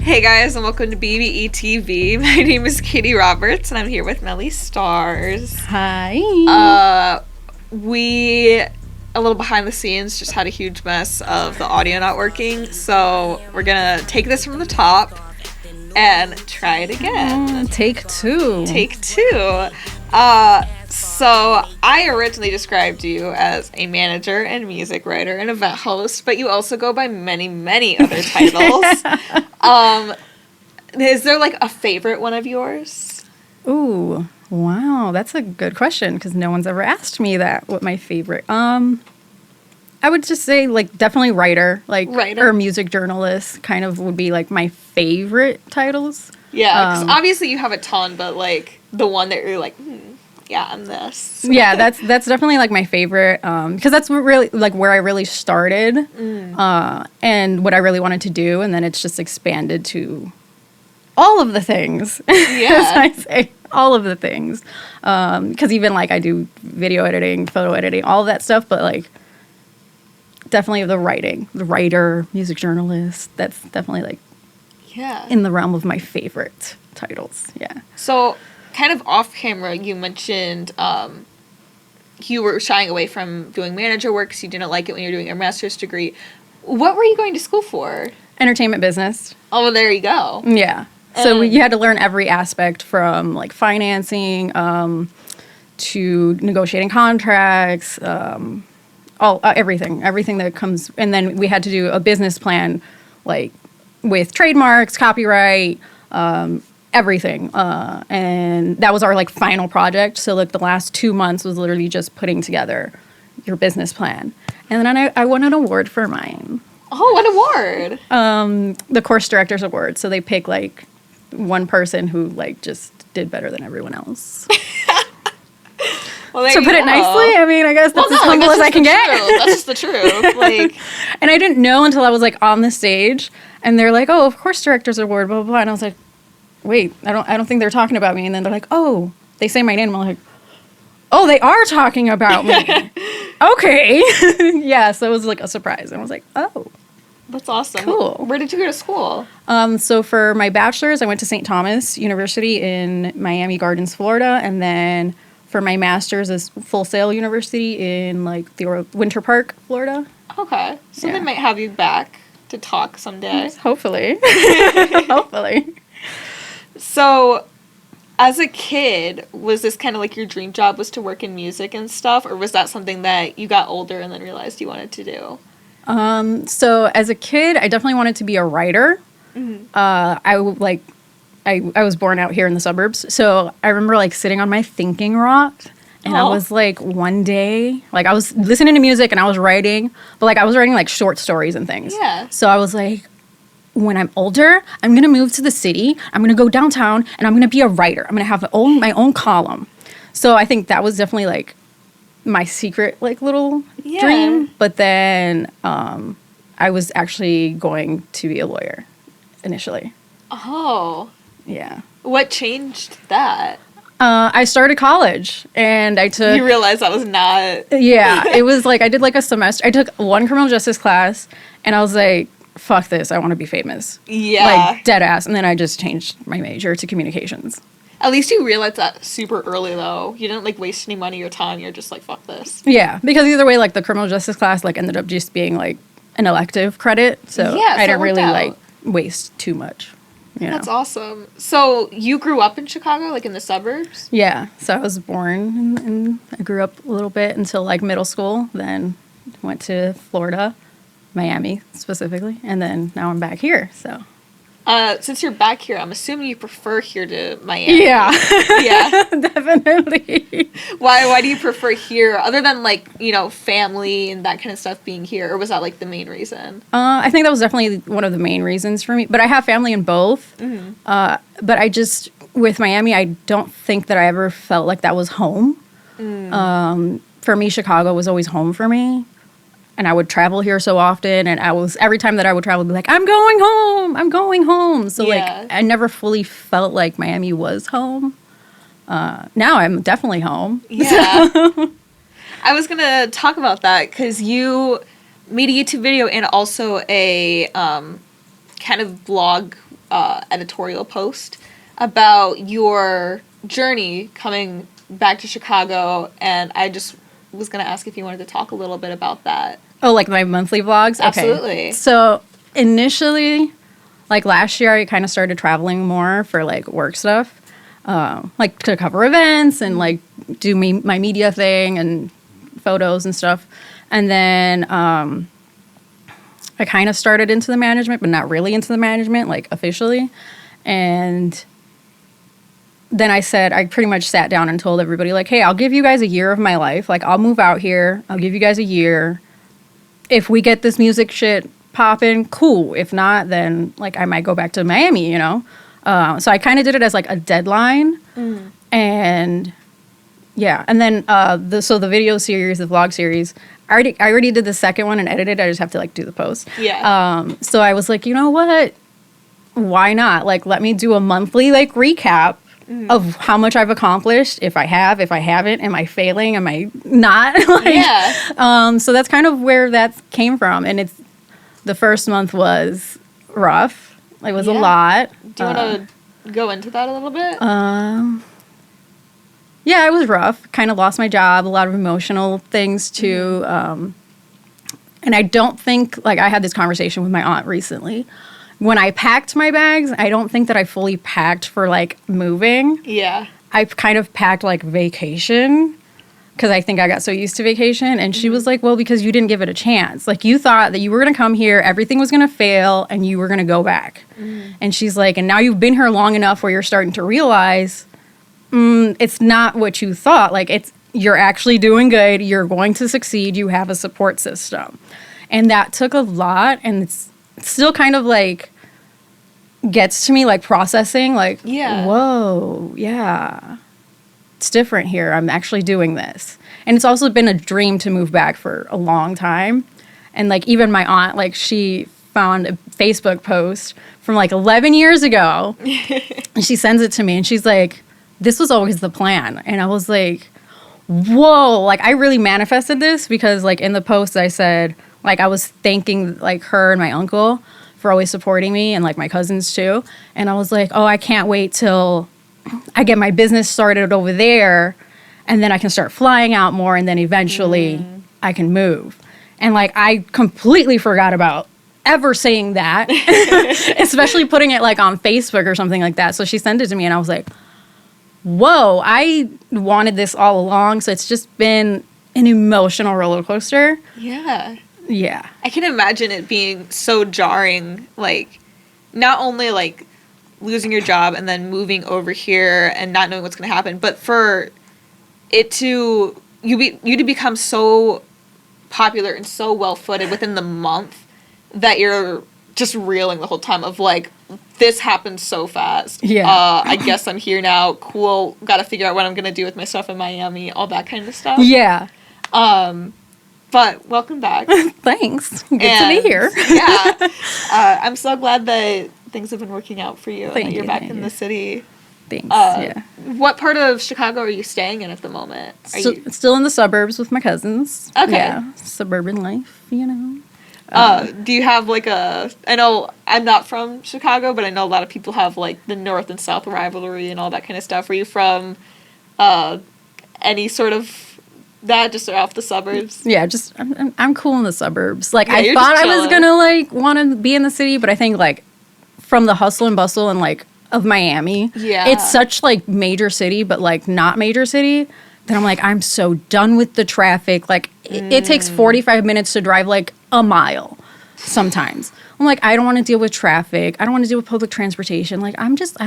Hey guys, and welcome to BBE TV. My name is Katie Roberts, and I'm here with Melly Starz. Hi. We, a little behind the scenes, just had a huge mess of the audio not working, so we're gonna take this from the top and try it again. Take two. Take two. So I originally described you as a manager and music writer and event host, but you also go by many, many other titles. Is there like a favorite one of yours? Ooh, wow, that's a good question because no one's ever asked me that. What my favorite? I would just say like definitely writer, or music journalist. Kind of would be like my favorite titles. Yeah, because obviously you have a ton, but like the one that you're like, yeah, I'm this. Yeah, that's definitely like my favorite because that's what really like where I really started and what I really wanted to do, and then it's just expanded to all of the things. Yeah, I say all of the things because even like I do video editing, photo editing, all of that stuff, but like definitely the writer, music journalist. That's definitely like in the realm of my favorite titles. Yeah. So. Kind of off camera, you mentioned you were shying away from doing manager work because you didn't like it when you were doing your master's degree. What were you going to school for? Entertainment business. Oh, well, there you go. Yeah. So you had to learn every aspect from like financing to negotiating contracts, everything that comes. And then we had to do a business plan like with trademarks, copyright, everything, and that was our like final project. So like the last 2 months was literally just putting together your business plan, and then I won an award for mine. Oh, what award? The course directors award. So they pick like one person who like just did better than everyone else. Well, to put it nicely, I mean, I guess that's as humble as I can get. That's just the truth. Like, and I didn't know until I was like on the stage, and they're like, "Oh, of course, directors award, blah blah blah," and I was like, wait, I don't think they're talking about me. And then they're like, oh, they say my name. And I'm like, oh, they are talking about me. Okay. Yeah, so it was like a surprise. And I was like, oh. That's awesome. Cool. Where did you go to school? So for my bachelor's, I went to St. Thomas University in Miami Gardens, Florida. And then for my master's is Full Sail University in like the Winter Park, Florida. Okay. So they might have you back to talk someday. Hopefully. Hopefully. So, as a kid, was this kind of like your dream job was to work in music and stuff? Or was that something that you got older and then realized you wanted to do? So as a kid, I definitely wanted to be a writer. Mm-hmm. I was born out here in the suburbs. So I remember like sitting on my thinking rock and I was like one day, like I was listening to music and I was writing, but like I was writing like short stories and things. Yeah. So I was like, when I'm older, I'm going to move to the city. I'm going to go downtown and I'm going to be a writer. I'm going to have my own column. So I think that was definitely like my secret like little dream. But then I was actually going to be a lawyer initially. Oh. Yeah. What changed that? I started college and I took... You realized that was not... Yeah. It was like I did like a semester. I took one criminal justice class and I was like, fuck this, I want to be famous. Yeah. Like, dead ass. And then I just changed my major to communications. At least you realized that super early, though. You didn't, like, waste any money or time. You're just like, fuck this. Yeah, because either way, like, the criminal justice class, like, ended up just being, like, an elective credit. So I didn't really, like, waste too much. You know? That's awesome. So you grew up in Chicago, like, in the suburbs? Yeah. So I was born and I grew up a little bit until, like, middle school. Then went to Florida. Miami specifically, and then now I'm back here. So, since you're back here, I'm assuming you prefer here to Miami. Yeah, yeah, definitely. Why do you prefer here, other than like family and that kind of stuff being here, or was that like the main reason? I think that was definitely one of the main reasons for me. But I have family in both. Mm-hmm. But I just with Miami, I don't think that I ever felt like that was home. For me, Chicago was always home for me. And I would travel here so often, and every time that I would travel, I'd be like, I'm going home. So, like, I never fully felt like Miami was home. Now I'm definitely home. Yeah. I was going to talk about that, because you made a YouTube video and also a kind of blog editorial post about your journey coming back to Chicago, and I just was going to ask if you wanted to talk a little bit about that. Oh, like my monthly vlogs? Absolutely. Okay. So initially, like last year, I kind of started traveling more for like work stuff, like to cover events and like do my media thing and photos and stuff. And then I kind of started into the management, but not really into the management, like officially. And then I pretty much sat down and told everybody, like, hey, I'll give you guys a year of my life. Like, I'll move out here. I'll give you guys a year. If we get this music shit popping, cool. If not, then, like, I might go back to Miami, you know? So I kind of did it as, like, a deadline. And, yeah. And then, the video series, the vlog series, I already did the second one and edited. I just have to, like, do the post. Yeah. So I was like, you know what? Why not? Like, let me do a monthly, like, recap of how much I've accomplished, if I haven't, am I failing, am I not? Like, yeah. So that's kind of where that came from. And the first month was rough. It was a lot. Do you want to go into that a little bit? Yeah, it was rough. Kind of lost my job, a lot of emotional things too. And I don't think, like, I had this conversation with my aunt recently. When I packed my bags, I don't think that I fully packed for, like, moving. Yeah. I kind of packed, like, vacation because I think I got so used to vacation. And she was like, well, because you didn't give it a chance. Like, you thought that you were going to come here, everything was going to fail, and you were going to go back. And she's like, and now you've been here long enough where you're starting to realize it's not what you thought. Like, you're actually doing good. You're going to succeed. You have a support system. And that took a lot, and it's still kind of, like, gets to me, like, processing, like, whoa, yeah, it's different here. I'm actually doing this. And it's also been a dream to move back for a long time. And, like, even my aunt, like, she found a Facebook post from, like, 11 years ago, and she sends it to me, and she's like, this was always the plan. And I was like, whoa, like, I really manifested this because, like, in the post I said, like, I was thanking, like, her and my uncle for always supporting me, and, like, my cousins too. And I was like, oh, I can't wait till I get my business started over there, and then I can start flying out more, and then eventually I can move. And, like, I completely forgot about ever saying that, especially putting it, like, on Facebook or something like that. So she sent it to me, and I was like, whoa, I wanted this all along. So it's just been an emotional roller coaster. Yeah. Yeah. I can imagine it being so jarring, like, not only, like, losing your job and then moving over here and not knowing what's going to happen, but for it to, you to become so popular and so well-footed within the month that you're just reeling the whole time of, like, this happened so fast. Yeah. I guess I'm here now. Cool. Got to figure out what I'm going to do with my stuff in Miami, all that kind of stuff. Yeah. But welcome back. Thanks. Good to be here. Yeah. I'm so glad that things have been working out for you. Thank and that you're you, back thank in you. the city. Thanks. Yeah. What part of Chicago are you staying in at the moment? Still in the suburbs with my cousins. Okay. Yeah. Suburban life, you know. Do you have, like, I know I'm not from Chicago, but I know a lot of people have, like, the North and South rivalry and all that kind of stuff. Are you from any sort of that, just off the suburbs? Yeah, just I'm cool in the suburbs. Like, Yeah, I thought I was gonna, like, want to be in the city, but I think, like, from the hustle and bustle and, like, of Miami, it's such, like, major city, but, like, not major city, that I'm like, I'm so done with the traffic. Like, it takes 45 minutes to drive, like, a mile sometimes. I'm like, I don't want to deal with traffic. I don't want to deal with public transportation. Like, I just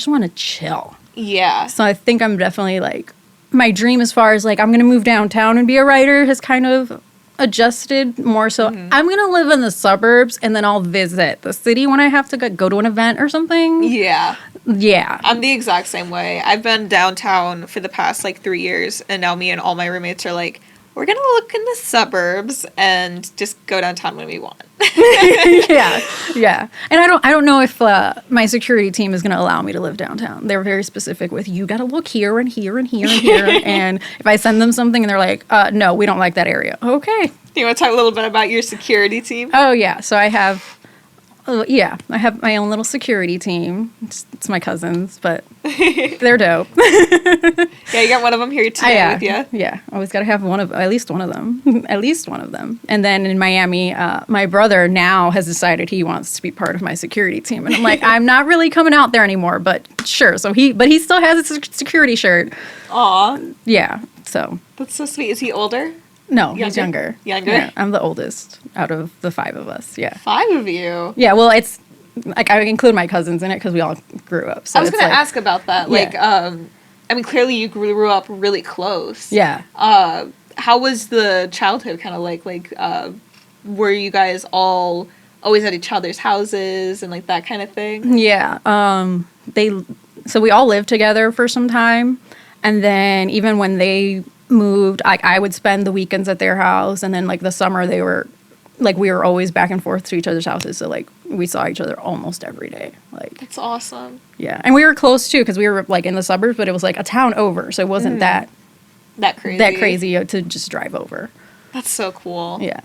want to chill. Yeah. So I think I'm definitely, like, my dream as far as, like, I'm going to move downtown and be a writer has kind of adjusted more so. I'm going to live in the suburbs, and then I'll visit the city when I have to go to an event or something. Yeah. Yeah. I'm the exact same way. I've been downtown for the past, like, 3 years, and now me and all my roommates are like, we're going to look in the suburbs and just go downtown when we want. Yeah. And I don't know if my security team is going to allow me to live downtown. They're very specific with, you got to look here and here and here and here. And if I send them something and they're like, no, we don't like that area. Okay. Do you want to talk a little bit about your security team? Oh, yeah. So I have Yeah, I have my own little security team. It's my cousins, but they're dope. Yeah, you got one of them here today Yeah, with you. yeah. Always got to have at least one of them, at least one of them. And then in Miami, my brother now has decided he wants to be part of my security team, and I'm like, I'm not really coming out there anymore, but sure. So he still has a security shirt. Aw, Yeah. So that's so sweet. Is he older? no, he's younger. Younger? Yeah, I'm the oldest out of the 5 of us. Yeah. 5 of you. Yeah. Well, it's like I include my cousins in it because we all grew up. So I was it's gonna like, ask about that. Yeah. Like, I mean, clearly you grew up really close. Yeah. How was the childhood kind of like? Like, were you guys all always at each other's houses and like that kind of thing? Yeah. So we all lived together for some time, and then even when they moved, I would spend the weekends at their house, and then like the summer they were like we were always back and forth to each other's houses, so like we saw each other almost every day. Like, That's awesome. yeah, and we were close too because we were like in the suburbs, but it was like a town over, so it wasn't That crazy. that crazy to just drive over. That's so cool. Yeah.